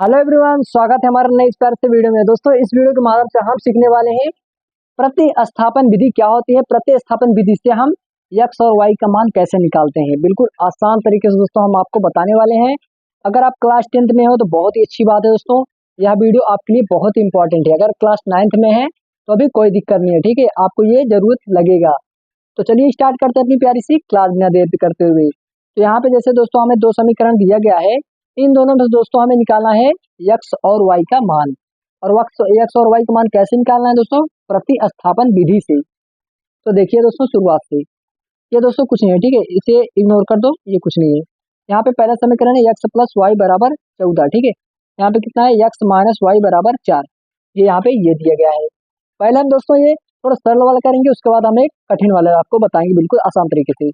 Hello everyone, स्वागत है हमारे नए इस प्यारे से वीडियो में। दोस्तों, इस वीडियो के माध्यम से हम सीखने वाले हैं प्रतिस्थापन विधि क्या होती है। प्रतिस्थापन विधि से हम x और y का मान कैसे निकालते हैं, बिल्कुल आसान तरीके से दोस्तों हम आपको बताने वाले हैं। अगर आप क्लास 10th में हो तो बहुत ही अच्छी बात है दोस्तों, यह वीडियो आपके लिए बहुत ही इंपॉर्टेंट है। अगर क्लास 9th में है तो अभी कोई दिक्कत नहीं है, ठीक है, आपको ये जरूरत लगेगा। तो चलिए स्टार्ट करते हैं अपनी प्यारी सी क्लास बिना देर करते हुए। तो यहाँ पे जैसे दोस्तों हमें दो समीकरण दिया गया है, इन दोनों में से दोस्तों हमें निकालना है x और y का मान। और x और y का मान कैसे निकालना है दोस्तों? प्रतिस्थापन विधि से। तो देखिए दोस्तों, शुरुआत से ये दोस्तों कुछ नहीं है, ठीक है, इसे इग्नोर कर दो, ये कुछ नहीं है। यहाँ पे पहला समीकरण है x प्लस वाई बराबर 14, ठीक है। यहाँ पे कितना है? x माइनस वाई बराबर 4। ये यहाँ पे ये दिया गया है। पहले हम दोस्तों ये थोड़ा सरल वाला करेंगे, उसके बाद हम एक कठिन वाला आपको बताएंगे बिल्कुल आसान तरीके से।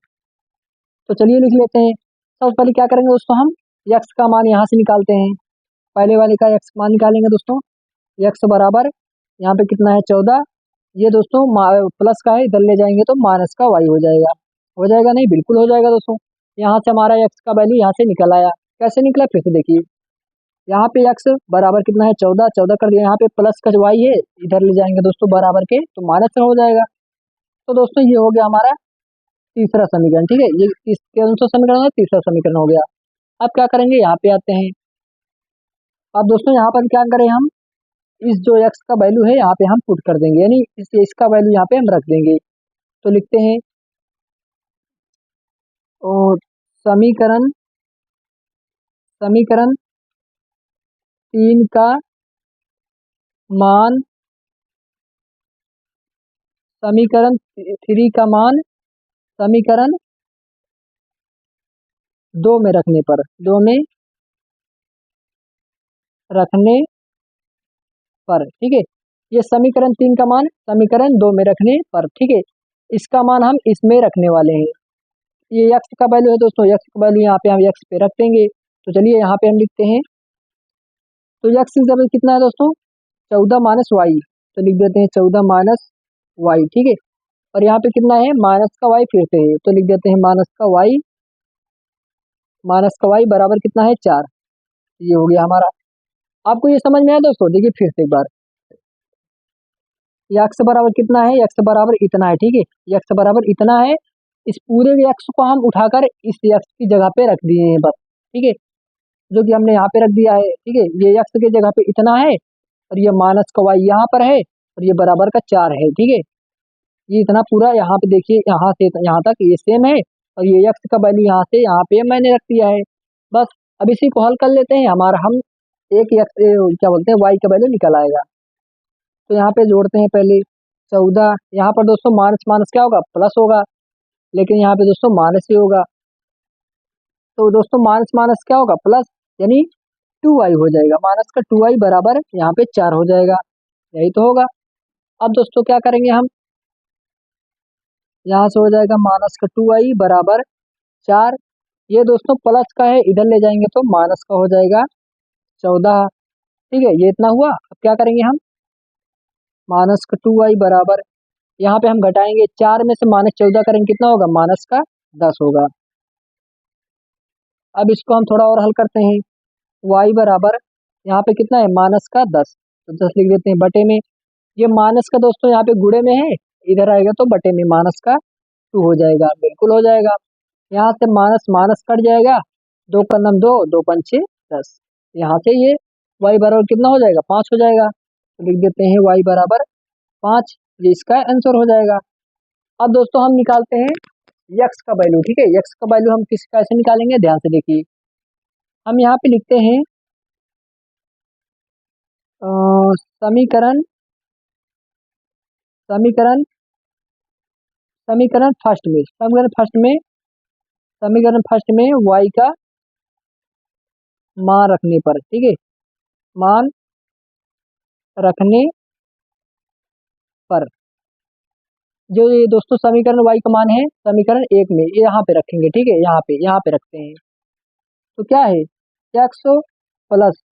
तो चलिए लिख लेते हैं। सबसे पहले क्या करेंगे दोस्तों, हम x का मान यहाँ से निकालते हैं। पहले वाले का x मान निकालेंगे दोस्तों। x बराबर यहाँ पे कितना है? 14। ये दोस्तों प्लस का है, इधर ले जाएंगे तो माइनस का y हो जाएगा। हो जाएगा नहीं? बिल्कुल हो जाएगा दोस्तों। यहाँ से हमारा x का वैल्यू यहाँ से निकल आया। कैसे निकला फिर से देखिए। यहाँ पे x बराबर कितना है? 14। 14 कर दिया, यहाँ पे प्लस का y है, इधर ले जाएंगे दोस्तों बराबर के तो माइनस का हो जाएगा। तो दोस्तों ये हो गया हमारा तीसरा समीकरण, ठीक है। ये कौन सा समीकरण है? तीसरा समीकरण हो गया। अब क्या करेंगे, यहाँ पे आते हैं। अब दोस्तों यहाँ पर क्या करें, हम इस जो x का वैल्यू है यहाँ पे हम पुट कर देंगे, यानी इसका वैल्यू यहाँ पे हम रख देंगे। तो लिखते हैं और समीकरण समीकरण 3 का मान समीकरण 3 का मान समीकरण 2 में रखने पर 2 में रखने पर, ठीक है। ये समीकरण 3 का मान समीकरण 2 में रखने पर, ठीक है। इसका मान हम इसमें रखने वाले हैं। ये x का वैल्यू है दोस्तों, x का वैल्यू यहाँ पे हम x पे रख देंगे। तो चलिए यहाँ पे हम लिखते हैं। तो x की जगह कितना है दोस्तों? 14 माइनस वाई। तो लिख देते हैं 14 माइनस वाई, ठीक है। और यहाँ पे कितना है? माइनस का y फिर से है, तो लिख देते हैं माइनस का y बराबर कितना है? 4। ये हो गया हमारा। आपको ये समझ में आया दोस्तों? देखिए फिर से एक बार, ये x बराबर कितना है? x बराबर इतना है, ठीक है। x बराबर इतना है। इस पूरे x को हम उठाकर इस x की जगह पे रख दिए हैं बस, ठीक है, जो कि हमने यहाँ पे रख दिया है, ठीक है। ये x की जगह पे इतना है और ये माइनस का y यहाँ पर है और ये बराबर का 4 है, ठीक है। ये इतना पूरा यहाँ पे देखिए, यहाँ से यहाँ तक ये सेम है और ये x का वैल्यू यहाँ से यहाँ पे मैंने रख दिया है बस। अब इसी को हल कर लेते हैं, हमारा हम एक x क्या बोलते हैं y का वैल्यू निकल आएगा। तो यहाँ पे जोड़ते हैं पहले 14। यहाँ पर दोस्तों माइनस माइनस क्या होगा? प्लस होगा, लेकिन यहाँ पे दोस्तों माइनस ही होगा। तो दोस्तों माइनस माइनस क्या होगा? प्लस, यानी 2y हो जाएगा। माइनस का 2y बराबर यहाँ पे 4 हो जाएगा, यही तो होगा। अब दोस्तों क्या करेंगे हम, यहाँ से हो जाएगा माइनस का 2y बराबर 4। ये दोस्तों प्लस का है, इधर ले जाएंगे तो माइनस का हो जाएगा 14, ठीक है। ये इतना हुआ। अब क्या करेंगे हम, माइनस का 2y बराबर, यहाँ पे हम घटाएंगे 4 में से माइनस 14 करेंगे, कितना होगा? माइनस का 10 होगा। अब इसको हम थोड़ा और हल करते हैं। y बराबर यहाँ पे कितना है? माइनस का 10। तो 10 लिख देते हैं बटे में। ये माइनस का दोस्तों यहाँ पे गुणे में है, इधर आएगा तो बटे में माइनस का 2 हो जाएगा, बिल्कुल हो जाएगा। यहाँ से माइनस माइनस कट जाएगा, 2 का नम 2, 2 पंचे 10। यहाँ से ये y बराबर कितना हो जाएगा? 5 हो जाएगा। तो लिख देते हैं y बराबर 5। ये इसका आंसर हो जाएगा। अब दोस्तों हम निकालते हैं x का वैल्यू, ठीक है। x का वैल्यू हम कैसे निकालेंगे, ध्यान से देखिए। हम यहाँ पे लिखते हैं अ, समीकरण समीकरण समीकरण फर्स्ट में y का मान रखने पर, ठीक है, मान रखने पर, जो ये दोस्तों समीकरण y का मान है समीकरण 1 में, ये यहाँ पे रखेंगे, ठीक है। यहाँ पे रखते हैं। तो क्या है? x प्लस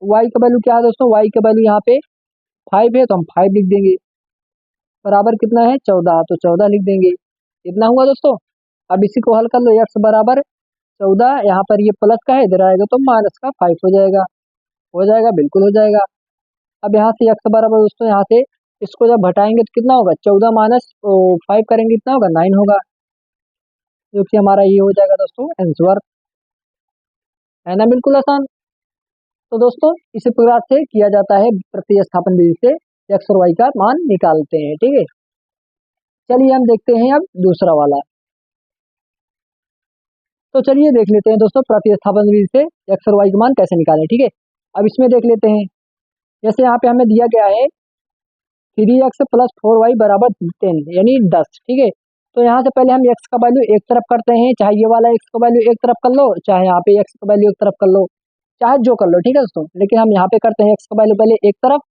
y का वैल्यू क्या है दोस्तों? y का वैल्यू यहाँ पे 5 है, तो हम 5 लिख देंगे। बराबर कितना है? 14, तो 14 लिख देंगे। इतना हुआ दोस्तों। अब इसी को हल कर लो। x बराबर 14, यहाँ पर ये प्लस का है, इधर आएगा तो माइनस का 5 हो जाएगा। हो जाएगा, बिल्कुल हो जाएगा। अब यहाँ से x बराबर दोस्तों यहाँ से इसको जब घटाएंगे तो कितना होगा, 14 माइनस 5 करेंगे कितना होगा, 9 होगा, जो कि हमारा ये हो जाएगा दोस्तों आंसर, है ना, बिल्कुल आसान। तो दोस्तों इसी प्रकार से किया जाता है, प्रतिस्थापन विधि से x और y का मान निकालते हैं, ठीक है। चलिए हम देखते हैं अब दूसरा वाला। तो चलिए देख लेते हैं दोस्तों प्रतिस्थापन विधि से x और y का मान कैसे निकालें, ठीक है। अब इसमें देख लेते हैं, जैसे यहाँ पे हमें दिया गया है 3x प्लस 4y बराबर 10 यानी 10, ठीक है। तो यहाँ से पहले हम x का वैल्यू एक तरफ करते हैं, चाहे ये वाला x का वैल्यू एक तरफ कर लो, चाहे यहाँ पे x का वैल्यू एक तरफ कर लो, चाहे जो कर लो, ठीक है दोस्तों। लेकिन हम यहाँ पे करते हैं x का वैल्यू पहले एक तरफ,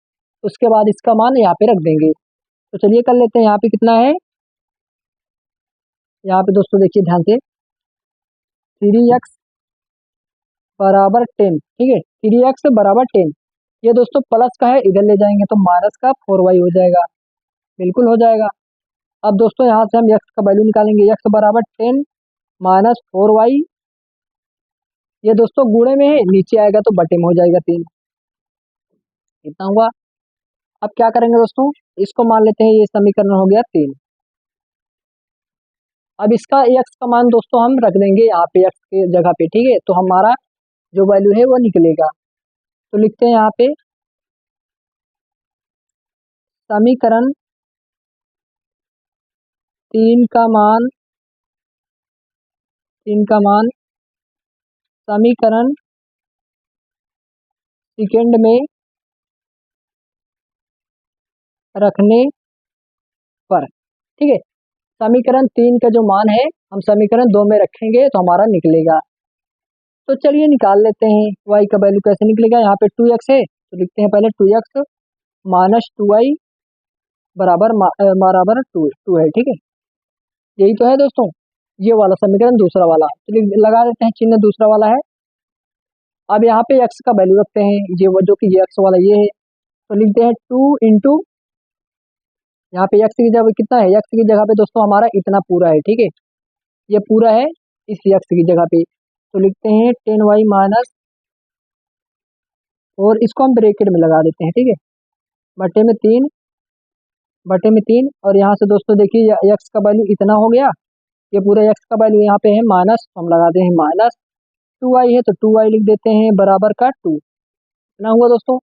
उसके बाद इसका मान यहाँ पे रख देंगे। तो चलिए कर लेते हैं, यहाँ पे कितना है, यहाँ पे दोस्तों देखिए ध्यान से 3x बराबर 10, ठीक है, 3x बराबर 10, ये दोस्तों प्लस का है, इधर ले जाएंगे तो माइनस का 4y हो जाएगा, बिल्कुल हो जाएगा। अब दोस्तों यहाँ से हम x का वैल्यू निकालेंगे, x बराबर 10 माइनस 4y, ये दोस्तों गुणे में है, नीचे आएगा तो बटे में हो जाएगा 3, इतना हुआ। अब क्या करेंगे दोस्तों, इसको मान लेते हैं ये समीकरण हो गया 3। अब इसका x का मान दोस्तों हम रख देंगे यहाँ पे x के जगह पे, ठीक है, तो हमारा जो वैल्यू है वो निकलेगा। तो लिखते हैं यहाँ पे समीकरण 3 का मान, 3 का मान समीकरण सेकंड में रखने पर, ठीक है। समीकरण 3 का जो मान है हम समीकरण 2 में रखेंगे तो हमारा निकलेगा। तो चलिए निकाल लेते हैं y का वैल्यू कैसे निकलेगा, यहाँ पे 2x है तो लिखते हैं पहले 2x माइनस 2y बराबर बराबर 2 है, ठीक है। यही तो है दोस्तों ये वाला समीकरण, दूसरा वाला तो लगा देते हैं चिन्ह, दूसरा वाला है। अब यहाँ पे x का वैल्यू रखते हैं, ये वो जो कि ये x वाला ये है, तो लिखते हैं 2 इंटू, यहाँ पे x की जगह कितना है, x की जगह पे दोस्तों हमारा इतना पूरा है, ठीक है, ये पूरा है इस x की जगह पे, तो लिखते हैं 10y माइनस, और इसको हम ब्रैकेट में लगा देते हैं, ठीक है, बटे में 3, बटे में 3, और यहाँ से दोस्तों देखिए x का वैल्यू इतना हो गया, ये पूरा x का वैल्यू यहाँ पे है माइनस, तो हम लगाते हैं माइनस 2y है तो 2y लिख देते हैं बराबर का 2, इतना हुआ दोस्तों।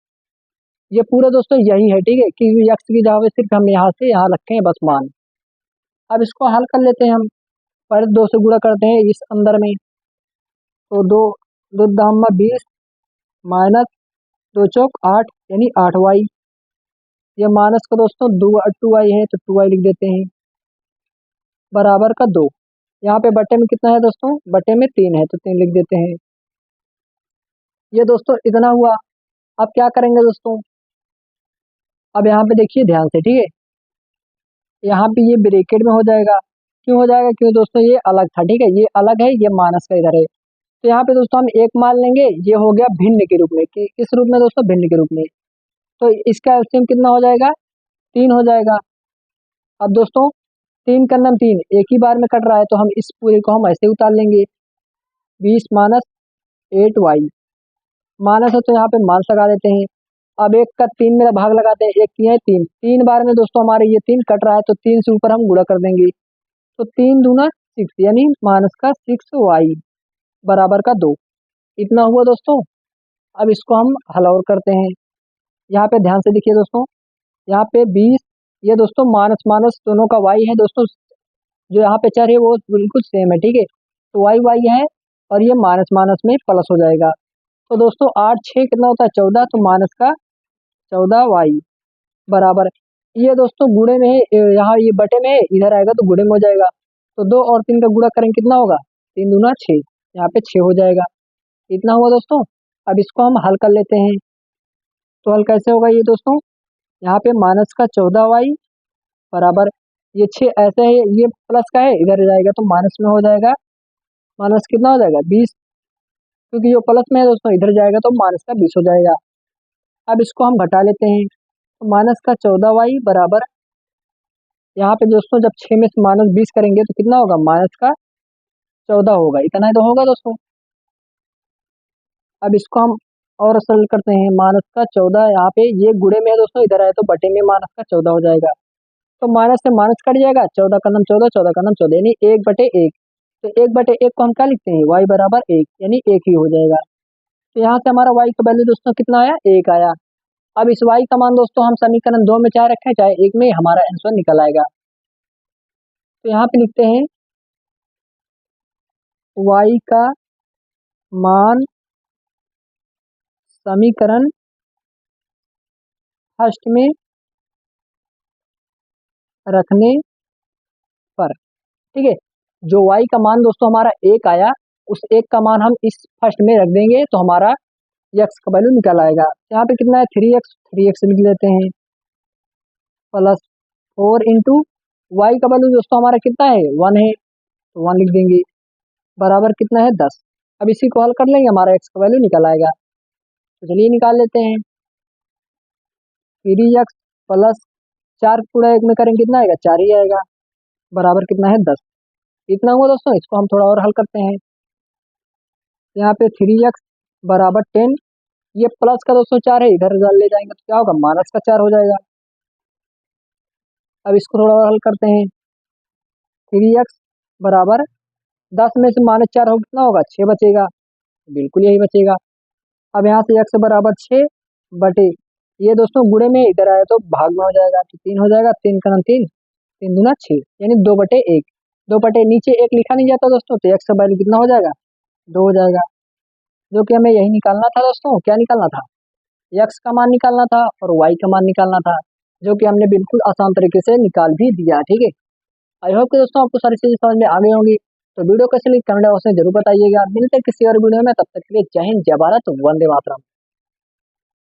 ये पूरा दोस्तों यही है, ठीक है, कि x की जगह पे सिर्फ हम यहाँ से यहाँ रखें बस मान। अब इसको हल कर लेते हैं हम, पहले 2 से गुणा करते हैं इस अंदर में, तो 2 2 दाम में 20 माइनस 2 चौक 8 यानी 8y, ये माइनस का दोस्तों 2y है तो 2y लिख देते हैं बराबर का 2, यहाँ पे बटे में कितना है दोस्तों, बटे में 3 है तो 3 लिख देते हैं। ये दोस्तों इतना हुआ। अब क्या करेंगे दोस्तों, अब यहाँ पे देखिए ध्यान से, ठीक है, यहाँ पे ये ब्रैकेट में हो जाएगा, क्यों हो जाएगा, क्यों दोस्तों ये अलग था, ठीक है, ये अलग है, ये माइनस का इधर है, तो यहाँ पे दोस्तों हम एक मान लेंगे, ये हो गया भिन्न के रूप में, कि किस रूप में दोस्तों, भिन्न के रूप में, तो इसका एलसीएम कितना हो जाएगा, 3 हो जाएगा। अब दोस्तों 3 का नाम 3 एक ही बार में कट रहा है तो हम इस पूरे को हम ऐसे उतार लेंगे, 20 माइनस 8y, माइनस है तो यहाँ पे माइनस लगा देते हैं। अब एक का 3 में भाग लगाते हैं, एक किया है 3, 3 बार में दोस्तों हमारे ये 3 कट रहा है तो 3 से ऊपर हम गुणा कर देंगे, तो 3 दूना 6 यानी माइनस का 6y बराबर का 2, इतना हुआ दोस्तों। अब इसको हम हल और करते हैं, यहाँ पे ध्यान से देखिए दोस्तों, यहाँ पे 20, ये दोस्तों माइनस माइनस दोनों का y है दोस्तों, जो यहाँ पे चर है वो बिल्कुल सेम है, ठीक है, तो y है और ये माइनस माइनस में प्लस हो जाएगा, तो दोस्तों 8 6 कितना होता है 14, तो माइनस का 14y बराबर, ये दोस्तों गुणे में है, यहाँ ये बटे में है, इधर आएगा तो गुणे में हो जाएगा, तो 2 और 3 का गुणा करेंगे कितना होगा, 3 दूना 6, यहाँ पे 6 हो जाएगा, इतना हुआ दोस्तों। अब इसको हम हल कर लेते हैं, तो हल कैसे होगा ये दोस्तों, यहाँ पे माइनस का 14y बराबर, ये 6 ऐसे है, ये प्लस का है, इधर जाएगा तो माइनस में हो जाएगा, माइनस कितना हो जाएगा 20, क्योंकि ये प्लस में है दोस्तों, इधर जाएगा तो माइनस का 20 हो जाएगा। अब इसको हम घटा लेते हैं, तो माइनस का 14y बराबर, यहाँ पे दोस्तों जब 6 में से माइनस 20 करेंगे तो कितना होगा, माइनस का 14 होगा, इतना ही तो होगा दोस्तों। अब इसको हम और सरल करते हैं, माइनस का 14 यहाँ पे ये गुणे में है दोस्तों, इधर आए तो बटे में माइनस का 14 हो जाएगा। तो माइनस से माइनस कट जाएगा, 14 का नाम 14, 14 का नाम 14, यानी 1/1। तो 1/1 को हम क्या लिखते हैं, y बराबर 1, यानी 1 ही हो जाएगा। तो यहाँ से हमारा y का वैल्यू दोस्तों कितना आया, 1 आया। अब इस y का मान दोस्तों हम समीकरण 2 में चाहे रखें चाहे 1 में, हमारा आंसर निकल आएगा। तो यहाँ पे लिखते हैं y का मान समीकरण फर्स्ट में रखने पर, ठीक है। जो y का मान दोस्तों हमारा 1 आया, उस 1 का मान हम इस फर्स्ट में रख देंगे तो हमारा x का वैल्यू निकल आएगा। यहाँ पे कितना है, 3x लिख लेते हैं, प्लस 4 इंटू वाई का वैल्यू दोस्तों हमारा कितना है, 1 है, तो 1 लिख देंगे, बराबर कितना है, 10। अब इसी को हल कर लेंगे, हमारा x का वैल्यू निकल आएगा। तो चलिए निकाल लेते हैं, 3x प्लस 4 पूरा 1 में करेंगे कितना आएगा, 4 ही आएगा, बराबर कितना है, 10। इतना हुआ दोस्तों, इसको हम थोड़ा और हल करते हैं। यहाँ पे 3x बराबर 10, ये प्लस का दोस्तों 4 है, इधर ले जाएंगे तो क्या होगा, माइनस का 4 हो जाएगा। अब इसको थोड़ा और हल करते हैं, 3x बराबर 10 में से -4 हो कितना होगा, 6 बचेगा, बिल्कुल यही बचेगा। अब यहाँ से x बराबर 6 बटे, ये दोस्तों गुणे में इधर आया तो भाग में हो जाएगा, तो 3 हो जाएगा, 3 का 3, 3 दूना 6, यानी 2/1। 2 नीचे 1 लिखा नहीं जाता दोस्तों, तो x का वैल्यू कितना हो जाएगा, 2 हो जाएगा। जो कि हमें यही निकालना था दोस्तों, क्या निकालना था, x का मान निकालना था और y का मान निकालना था, जो कि हमने बिल्कुल आसान तरीके से निकाल भी दिया, ठीक है। आई होप कि दोस्तों आपको सारी चीजें समझ में आ गई होंगी। तो वीडियो कैसे लगी कमेंट बॉक्स में जरूर बताइएगा। मिलते हैं किसी और वीडियो में, तब तक के लिए जय हिंद, जय भारत, वंदे मातरम।